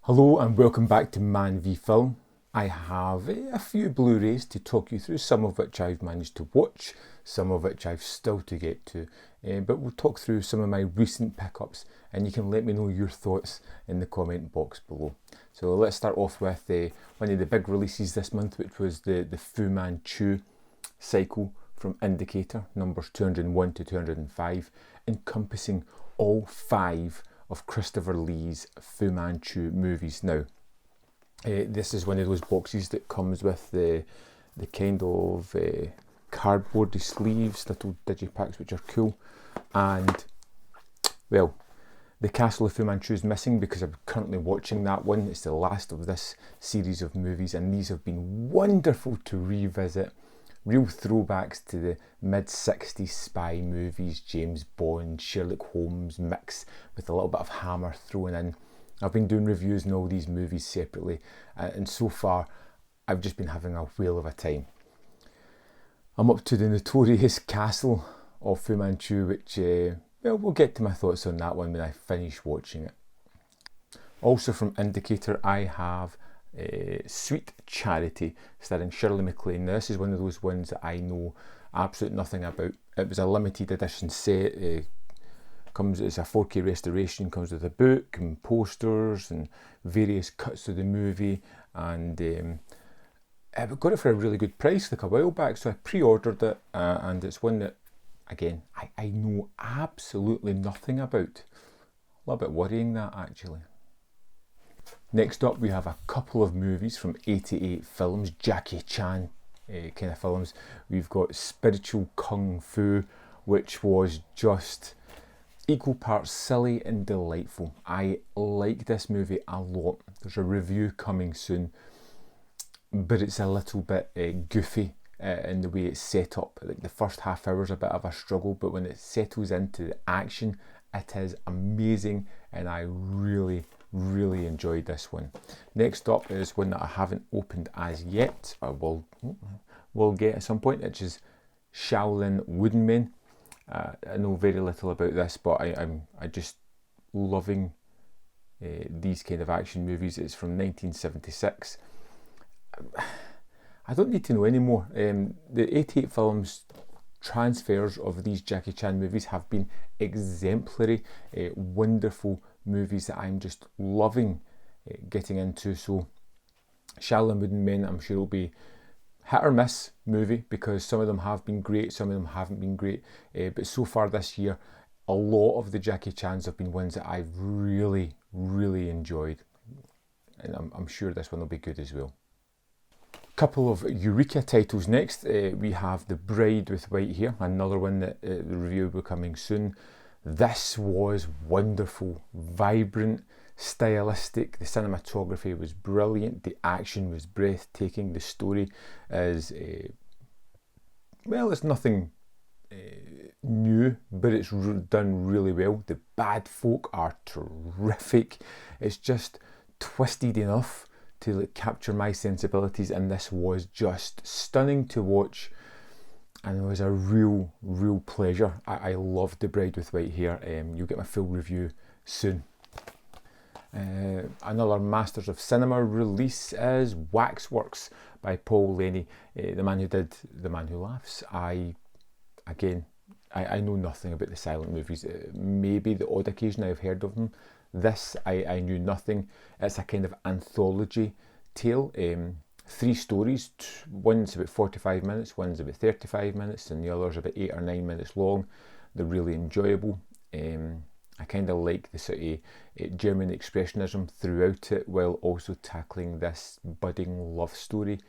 Hello and welcome back to Man v Film. I have a few Blu-rays to talk you through, some of which I've managed to watch, some of which I've still to get to. But we'll talk through some of my recent pickups and you can let me know your thoughts in the comment box below. So let's start off with one of the big releases this month, which was the Fu Manchu cycle from Indicator, numbers 201 to 205, encompassing all 5 of Christopher Lee's Fu Manchu movies. Now, this is one of those boxes that comes with the kind of cardboardy sleeves, little digipacks, which are cool. And, well, the Castle of Fu Manchu is missing because I'm currently watching that one. It's the last of this series of movies, and these have been wonderful to revisit. Real throwbacks to the mid-60s spy movies, James Bond, Sherlock Holmes mix with a little bit of Hammer thrown in. I've been doing reviews on all these movies separately, and so far I've just been having a whale of a time. I'm up to the notorious Castle of Fu Manchu, which we'll get to my thoughts on that one when I finish watching it. Also from Indicator, I have Sweet Charity, starring Shirley MacLaine. Now, this is one of those ones that I know absolutely nothing about. It was a limited edition set. Comes as a 4K restoration, comes with a book and posters and various cuts of the movie, and I got it for a really good price like a while back, so I pre-ordered it, and it's one that, again, I know absolutely nothing about. A little bit worrying, that, actually. Next up, we have a couple of movies from 88 Films, Jackie Chan kind of films. We've got Spiritual Kung Fu, which was just equal parts silly and delightful. I like this movie a lot. There's a review coming soon, but it's a little bit goofy in the way it's set up. Like the first half hour is a bit of a struggle, but when it settles into the action, it is amazing, and I really enjoyed this one. Next up is one that I haven't opened as yet. I will get at some point, which is Shaolin Wooden Men. I know very little about this, but I'm just loving these kind of action movies. It's from 1976. I don't need to know any more. The 88 Films transfers of these Jackie Chan movies have been exemplary, wonderful movies that I'm just loving getting into. So Shaolin Wooden Men, I'm sure will be hit or miss movie, because some of them have been great, some of them haven't been great, but so far this year a lot of the Jackie Chans have been ones that I've really enjoyed, and I'm sure this one will be good as well. Couple of Eureka titles next. We have The Bride with White Hair, another one that the review will be coming soon. This was wonderful, vibrant, stylistic. The cinematography was brilliant, the action was breathtaking, the story is it's nothing new, but it's done really well. The bad folk are terrific. It's just twisted enough to capture my sensibilities, and this was just stunning to watch, and it was a real pleasure. I loved The Bride with White Hair. You'll get my full review soon. Another Masters of Cinema release is Waxworks by Paul Lenny, the man who did The Man Who Laughs. I know nothing about the silent movies. Maybe the odd occasion I've heard of them. This, I knew nothing. It's a kind of anthology tale. 3 stories. One's about 45 minutes, one's about 35 minutes, and the other's about 8 or 9 minutes long. They're really enjoyable. I kind of like the sort of German expressionism throughout it, while also tackling this budding love story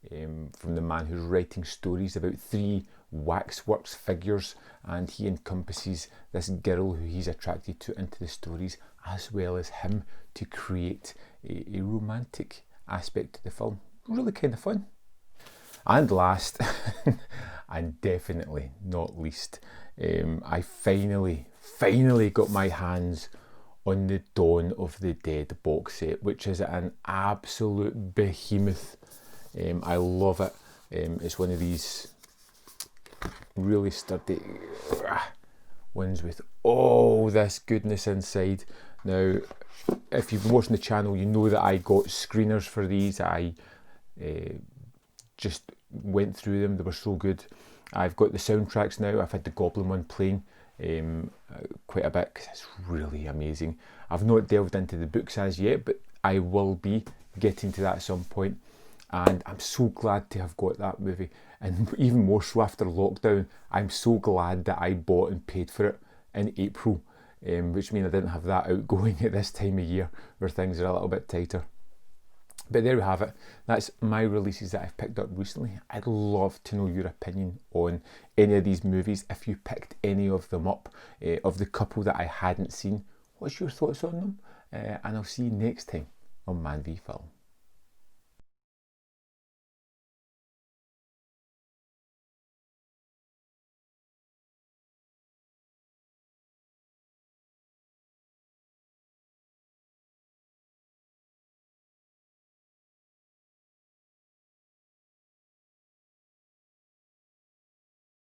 from the man who's writing stories about 3 waxworks figures, and he encompasses this girl who he's attracted to into the stories, as well as him, to create a romantic aspect to the film. Really kind of fun. And last, and definitely not least, I finally got my hands on the Dawn of the Dead box set, which is an absolute behemoth. I love it. It's one of these really sturdy ones with all this goodness inside. Now, if you've been watching the channel, you know that I got screeners for these. I just went through them, they were so good. I've got the soundtracks now. I've had the Goblin one playing quite a bit because it's really amazing. I've not delved into the books as yet, but I will be getting to that at some point. And I'm so glad to have got that movie, and even more so after lockdown. I'm so glad that I bought and paid for it in April, which means I didn't have that outgoing at this time of year where things are a little bit tighter. But there we have it. That's my releases that I've picked up recently. I'd love to know your opinion on any of these movies. If you picked any of them up, of the couple that I hadn't seen, what's your thoughts on them? And I'll see you next time on Man v Film.